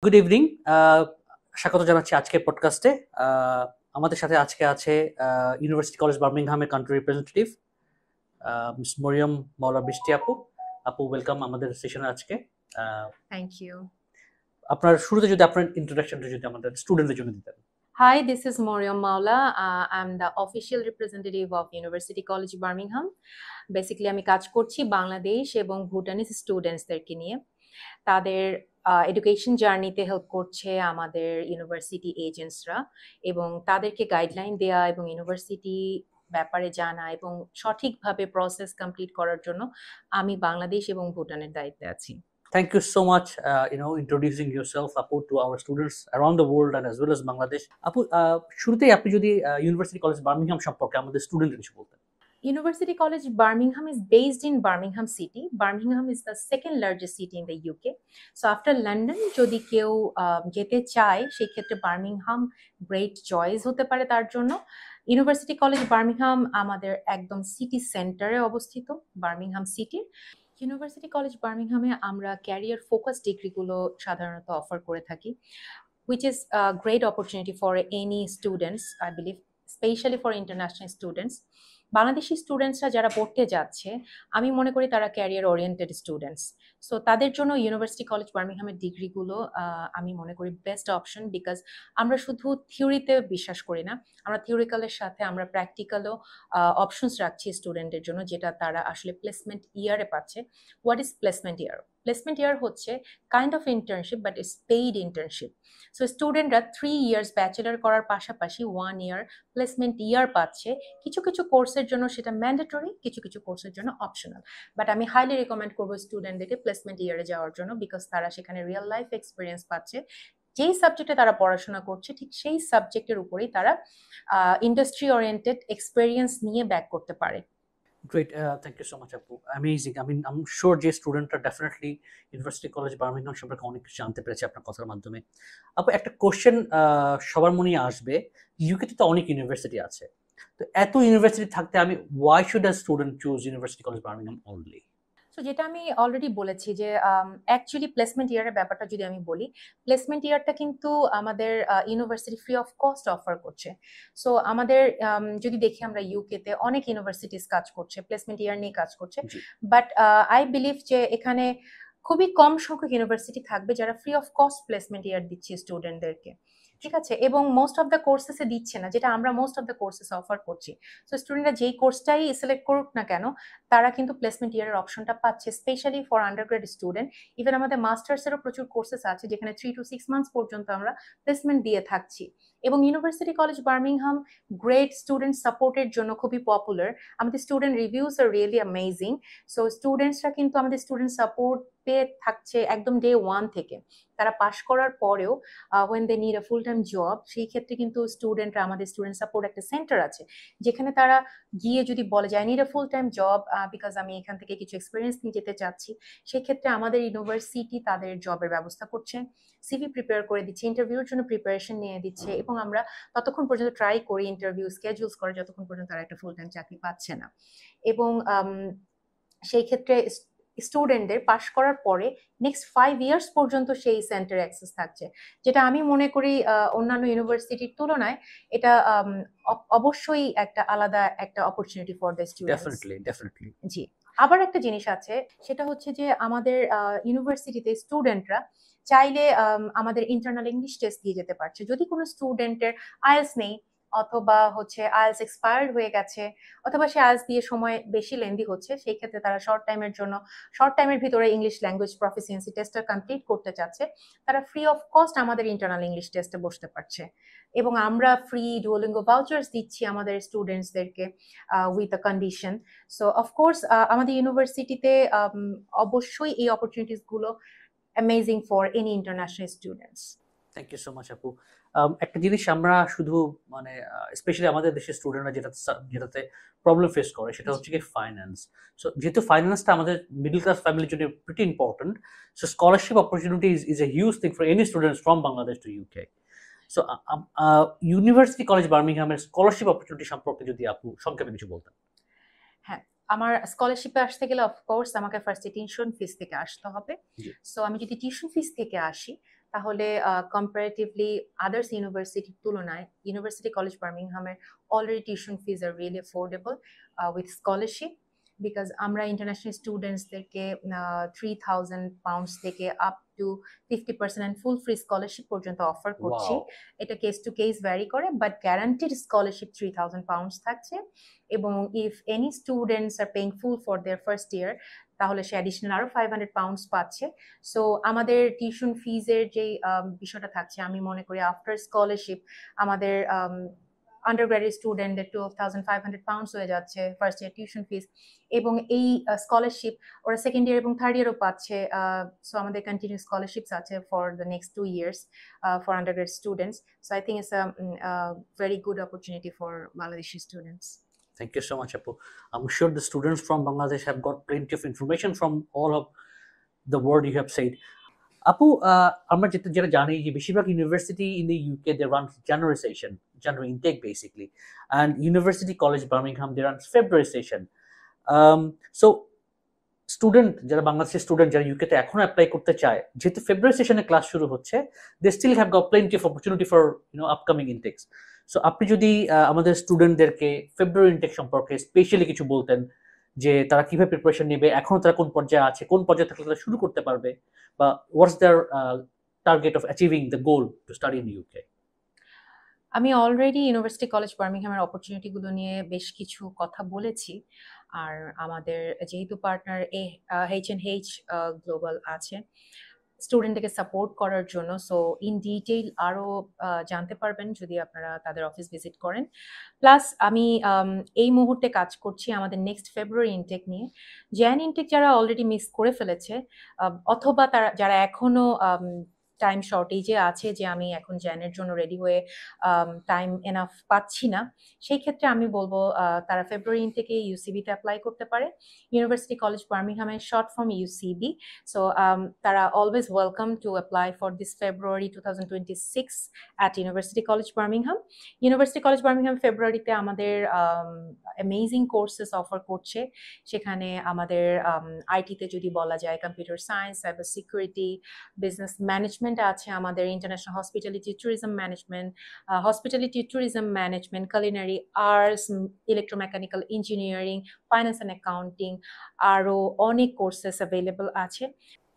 Good evening. স্বাগত জানাচ্ছি আজকের পডকাস্টে। আমাদের সাথে আজকে আছে ইউনিভার্সিটি কলেজ বার্মিংহামের country representative miss Mariam Maula Brishti আপু। আপু ওয়েলকাম আমাদের সেশনে আজকে। Thank you. আপনার শুরুতে যদি আপনার ইন্ট্রোডাকশনটা যদি আমাদের স্টুডেন্টদের জন্য দিতেন। Hi, this is Moriam Maula. I'm the official representative of University College Birmingham. Basically, আমি কাজ করছি বাংলাদেশ এবং ভুটানিজ স্টুডেন্টসদেরকে নিয়ে। তাদের এডুকেশন জার্নিতে হেল্প করছে আমাদের ইউনিভার্সিটি এজেন্টসরা এবং তাদেরকে গাইডলাইন দেয়া এবং ইউনিভার্সিটি ব্যাপারে জানা এবং সঠিকভাবে প্রসেস কমপ্লিট করার জন্য আমি বাংলাদেশ এবং ভুটানের দায়িত্বে আছি। Thank you so much, introducing yourself, Apu, to our students around the world and as well as Bangladesh. Apu, শুরুতেই আপনি যদি ইউনিভার্সিটি কলেজ বার্মিংহাম সম্পর্কে আমাদের স্টুডেন্টদের কিছু বলতেন। University College Birmingham is based in Birmingham City. Birmingham is the second largest city in the UK. So after London, যদি কেউ যেতে চায় সেই ক্ষেত্রে বার্মিংহাম গ্রেট চয়েস হতে পারে তার জন্য। ইউনিভার্সিটি কলেজ বার্মিংহাম আমাদের একদম সিটি সেন্টারে অবস্থিত, বার্মিংহাম সিটির। ইউনিভার্সিটি কলেজ বার্মিংহামে আমরা ক্যারিয়ার ফোকাস ডিগ্রিগুলো সাধারণত অফার করে থাকি, which is a great opportunity for any students, I believe, especially for international students. Bangladeshi স্টুডেন্টসরা যারা পড়তে যাচ্ছে আমি মনে করি তারা ক্যারিয়ার ওরিয়েন্টেড স্টুডেন্টস, সো তাদের জন্য ইউনিভার্সিটি কলেজ বার্মিংহামের ডিগ্রিগুলো আমি মনে করি বেস্ট অপশন, বিকজ আমরা শুধু থিওরিতে বিশ্বাস করি না, আমরা থিওরিক্যালের সাথে আমরা প্র্যাকটিক্যালও অপশনস রাখছি স্টুডেন্টের জন্য, যেটা তারা আসলে প্লেসমেন্ট ইয়ারে পাচ্ছে। What is placement year? Placement year হচ্ছে kind of internship, but it's paid internship. So স্টুডেন্টরা 3 ইয়ার্স ব্যাচেলর করার পাশাপাশি 1 ইয়ার প্লেসমেন্ট ইয়ার পাচ্ছে। কিছু কিছু কোর্সের জন্য সেটা ম্যান্ডেটরি, কিছু কিছু কোর্সের জন্য অপশনাল, বাট আমি হাইলি রিকমেন্ড করবো স্টুডেন্টদেরকে প্লেসমেন্ট ইয়ারে যাওয়ার জন্য, বিকজ তারা সেখানে রিয়েল লাইফ এক্সপিরিয়েন্স পাচ্ছে। যেই সাবজেক্টে তারা পড়াশোনা করছে ঠিক সেই সাবজেক্টের উপরেই তারা ইন্ডাস্ট্রি ওরিয়েন্টেড এক্সপিরিয়েন্স নিয়ে ব্যাক করতে পারে। Great, thank you so much, Apu. Amazing. I mean, I'm sure যে স্টুডেন্টরা ডেফিনেটলি ইউনিভার্সিটি কলেজ বার্মিংহাম সম্পর্কে অনেক কিছু জানতে পেরেছে আপনার কথার মাধ্যমে। আপু, একটা কোশ্চেন সবার মনে আসবে, ইউকেতে তো অনেক ইউনিভার্সিটি আছে, তো এত ইউনিভার্সিটি থাকতে আমি why should a student choose university college Birmingham only? তো যেটা আমি অলরেডি বলেছি যে অ্যাকচুয়ালি প্লেসমেন্ট ইয়ারের ব্যাপারটা যদি আমি বলি, প্লেসমেন্ট ইয়ারটা কিন্তু আমাদের university free of cost offer করছে। সো আমাদের যদি দেখি আমরা ইউকেতে অনেক ইউনিভার্সিটিস কাজ করছে, প্লেসমেন্ট ইয়ার নিয়ে কাজ করছে, বাট আই বিলিভ যে এখানে খুবই কম সংখ্যক ইউনিভার্সিটি থাকবে যারা ফ্রি অফ কস্ট প্লেসমেন্ট ইয়ার দিচ্ছে স্টুডেন্টদেরকে, ঠিক আছে, এবং মোস্ট অফ দ্য কোর্সেসে দিচ্ছে না, যেটা আমরা most of the courses offer করছি। সো স্টুডেন্টরা যেই কোর্সটাই সিলেক্ট করুক না কেন তারা কিন্তু প্লেসমেন্ট ইয়ারের অপশনটা পাচ্ছে, specially for undergrad student. Even আমাদের মাস্টার্সেরও প্রচুর কোর্সেস আছে যেখানে 3 to 6 মান্থস পর্যন্ত আমরা প্লেসমেন্ট দিয়ে থাকছি। এবং university college Birmingham great student সাপোর্টের জন্য খুবই পপুলার। আমাদের student reviews are really amazing. So স্টুডেন্টসরা কিন্তু আমাদের স্টুডেন্ট সাপোর্ট পেয়ে থাকছে একদম ডে 1 থেকে। তারা পাশ করার পরেও when they need a full time job, সেই ক্ষেত্রে কিন্তু স্টুডেন্টরা, আমাদের স্টুডেন্ট সাপোর্ট একটা সেন্টার আছে যেখানে তারা গিয়ে যদি বলে যে I need a full time job because আমি এখান থেকে কিছু এক্সপিরিয়েন্স নিয়ে যেতে চাচ্ছি, সেক্ষেত্রে আমাদের ইউনিভার্সিটি তাদের জবের ব্যবস্থা করছে, সিভি প্রিপেয়ার করে দিচ্ছে, ইন্টারভিউর জন্য প্রিপারেশন নিয়ে দিচ্ছে, এবং আমরা ততক্ষণ পর্যন্ত ট্রাই করি ইন্টারভিউ স্কেডিউলস করে যতক্ষণ পর্যন্ত তারা একটা ফুল টাইম চাকরি পাচ্ছে না। এবং সেই ক্ষেত্রে স্টুডেন্টদের পাশ করার পরে নেক্সট 5 ইয়ার্স পর্যন্ত সেই সেন্টার অ্যাক্সেস থাকছে, যেটা আমি মনে করি অন্যান্য ইউনিভার্সিটির তুলনায় এটা অবশ্যই একটা আলাদা একটা opportunity for the students. Definitely. জি, আবার একটা জিনিস আছে, সেটা হচ্ছে যে আমাদের ইউনিভার্সিটিতে স্টুডেন্টরা চাইলে আমাদের ইন্টারনাল ইংলিশ টেস্ট দিয়ে যেতে পারছে। যদি কোনো স্টুডেন্টের আইএলটিএস নেই, অথবা হচ্ছে আইএলটিএস এক্সপায়ার্ড হয়ে গেছে, অথবা সে আইএলটিএস দিয়ে সময় বেশি লেন্দি হচ্ছে, সেই ক্ষেত্রে তারা শর্ট টাইমের ভিতরে ইংলিশ ল্যাঙ্গুয়েজ প্রফিসিয়েন্সি টেস্টটা কমপ্লিট করতে চাচ্ছে, তারা ফ্রি অফ কস্ট আমাদের ইন্টারনাল ইংলিশ টেস্টে বসতে পারছে। এবং আমরা ফ্রি ডুওলিঙ্গো ভাউচার্স দিচ্ছি আমাদের স্টুডেন্টসদেরকে with a condition. So of course আমাদের ইউনিভার্সিটিতে অবশ্যই এই অপরচুনিটিস গুলো amazing for any international students. Thank you so much আপু। একটা জিনিস আমরা শুধু মানে স্পেশালি আমাদের দেশের স্টুডেন্টরা যেটাতে প্রবলেম ফেস করে সেটা হচ্ছে কি ফাইন্যান্স। সো যেহেতু ফাইন্যান্সটা আমাদের মিডল ক্লাস ফ্যামিলির জন্য pretty important, so scholarship opportunity is a huge thing for any students from Bangladesh to UK. So university college বার্মিংহামের স্কলারশিপ অপরচুনিটি সম্পর্কে যদি আপু সংক্ষেপে কিছু বলতেন। হ্যাঁ, আমার স্কলারশিপে আসতে গেলে অফকোর্স আমাকে ফার্স্টে টিউশন ফিস থেকে আসতে হবে। সো আমি যদি টিউশন ফিস থেকে আসি, তাহলে কম্পারেটিভলি আদার্স ইউনিভার্সিটির তুলনায় ইউনিভার্সিটি কলেজ বার্মিংহামের already tuition fees are really affordable with scholarship, because আমরা ইন্টারন্যাশনাল স্টুডেন্টসদেরকে £3,000 থেকে up to 50% and full free scholarship পর্যন্ত অফার করছি। Wow. এটা কেস টু কেস ভ্যারি করে, বাট গ্যারান্টিড স্কলারশিপ £3,000 থাকছে, এবং if any students are paying full for their first year তাহলে সে অ্যাডিশনাল আরো £500 পাচ্ছে। সো আমাদের টিউশন ফিজের যে বিষয়টা থাকছে, আমি মনে করি আফটার স্কলারশিপ আমাদের আন্ডারগ্র্যাজুয়েট স্টুডেন্টদের £12,500 হয়ে যাচ্ছে ফার্স্ট ইয়ার টিউশন ফিস, এবং এই স্কলারশিপ ওরা সেকেন্ড ইয়ার এবং থার্ড ইয়ারও পাচ্ছে। সো আমাদের কন্টিনিউ স্কলারশিপস আছে for the next 2 years for undergraduate students. So I think it's a very good opportunity for Bangladeshi students. Thank you so much, Apu. I'm sure the students from Bangladesh have got plenty of information from all of the word you have said. আপু, আমরা যেটা জানি যে বেশিরভাগ university in the UK they run January session, January intake basically, and university college Birmingham they run February session. So student যারা বাংলাদেশের student যারা ইউকেতে এখনো অ্যাপ্লাই করতে চায়, যেহেতু ফেব্রুয়ারি সেশনে ক্লাস শুরু হচ্ছে, they still have got plenty of opportunity for upcoming intakes. So আপনি যদি আমাদের স্টুডেন্টদেরকে ফেব্রুয়ারি ইনটেক সম্পর্কে স্পেশালি কিছু বলতেন, যে তারা কিভাবে প্রিপারেশন নেবে, এখনো তারা কোন পর্যায়ে আছে, কোন পর্যায়ে থাকলে তারা শুরু করতে পারবে, বা what's their target of achieving the goal to study in UK. আমি অলরেডি ইউনিভার্সিটি কলেজ বার্মিংহামের অপরচুনিটিগুলো নিয়ে বেশ কিছু কথা বলেছি, আর আমাদের যেহেতু পার্টনার H&H গ্লোবাল আছে স্টুডেন্টকে সাপোর্ট করার জন্য, সো ইন ডিটেইল আরও জানতে পারবেন যদি আপনারা তাদের অফিস ভিজিট করেন। প্লাস আমি এই মুহূর্তে কাজ করছি আমাদের নেক্সট ফেব্রুয়ারি ইনটেক নিয়ে। জ্যান ইনটেক যারা অলরেডি মিস করে ফেলেছে, অথবা তারা যারা এখনো টাইম শর্টেজে আছে যে আমি এখন জ্যানের জন্য রেডি হয়ে টাইম এনাফ পাচ্ছি না, সেই ক্ষেত্রে আমি বলবো তারা ফেব্রুয়ারি ইনটেকে ইউসিবিতে অ্যাপ্লাই করতে পারে, ইউনিভার্সিটি কলেজ বার্মিংহামের শর্ট ফর্ম ইউসিবি। সো তারা always welcome to apply for this February 2026 at university college Birmingham. University college Birmingham ফেব্রুয়ারিতে আমাদের অ্যামেজিং কোর্সেস অফার করছে। সেখানে আমাদের আইটিতে যদি বলা যায় computer science, cyber security, business management আছে, আমাদের international hospitality tourism management, culinary arts, electromechanical engineering, finance and accounting, আরও অনেক কোর্সেস অ্যাভেলেবল আছে।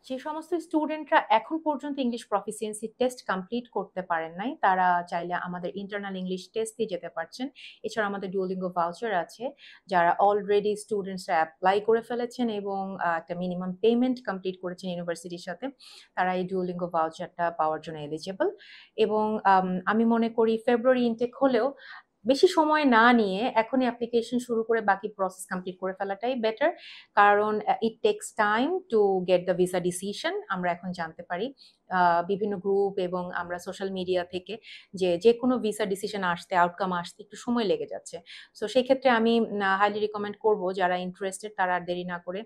যে সমস্ত স্টুডেন্টরা এখন পর্যন্ত ইংলিশ প্রফিসিয়েন্সি টেস্ট কমপ্লিট করতে পারেন নাই, তারা চাইলে আমাদের ইন্টারনাল ইংলিশ টেস্ট দিয়ে যেতে পারছেন। এছাড়া আমাদের ডুওলিঙ্গো ভাউচার আছে, যারা অলরেডি স্টুডেন্টসরা অ্যাপ্লাই করে ফেলেছেন এবং একটা মিনিমাম পেমেন্ট কমপ্লিট করেছেন ইউনিভার্সিটির সাথে, তারা এই ডুওলিঙ্গো ভাউচারটা পাওয়ার জন্য এলিজিবল। এবং আমি মনে করি ফেব্রুয়ারি ইনটেক হলেও বেশি সময় না নিয়ে এখনই অ্যাপ্লিকেশন শুরু করে বাকি প্রসেস কমপ্লিট করে ফেলাটাই বেটার, কারণ ইট tax time to get the visa decision. আমরা এখন জানতে পারি বিভিন্ন গ্রুপ এবং আমরা সোশ্যাল মিডিয়া থেকে যে কোনো ভিসা ডিসিশন আসতে, আউটকাম আসতে একটু সময় লেগে যাচ্ছে। সো সেই ক্ষেত্রে আমি হাইলি রিকমেন্ড করব যারা ইন্টারেস্টেড তারা আর দেরি না করে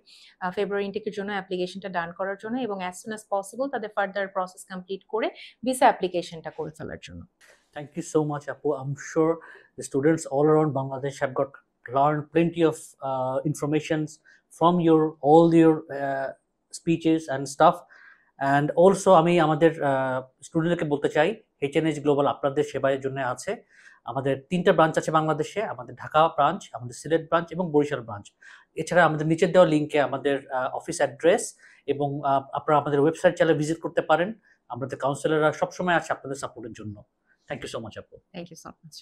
ফেব্রুয়ারি ইনটেকের জন্য অ্যাপ্লিকেশনটা ডান করার জন্য, এবং অ্যাজ সুন অ্যাজ পসিবল তাদের ফার্দার প্রসেস কমপ্লিট করে ভিসা অ্যাপ্লিকেশনটা করে ফেলার জন্য। Thank you so much, Apu. I'm sure the students all around Bangladesh have got learned plenty of informations from all your speeches and stuff. And also আমি আমাদের স্টুডেন্টদেরকে বলতে চাই, H&H গ্লোবাল আপনাদের সেবার জন্য আছে। আমাদের 3টা ব্রাঞ্চ আছে বাংলাদেশে, আমাদের ঢাকা ব্রাঞ্চ, আমাদের সিলেট ব্রাঞ্চ এবং বরিশাল ব্রাঞ্চ। এছাড়া আমাদের নিচের দেওয়া লিঙ্কে আমাদের অফিস অ্যাড্রেস এবং আপনারা আমাদের ওয়েবসাইট চাইলে ভিজিট করতে পারেন। আমাদের কাউন্সিলররা সবসময় আছে আপনাদের সাপোর্টের জন্য। Thank you so much, Apu. Thank you so much.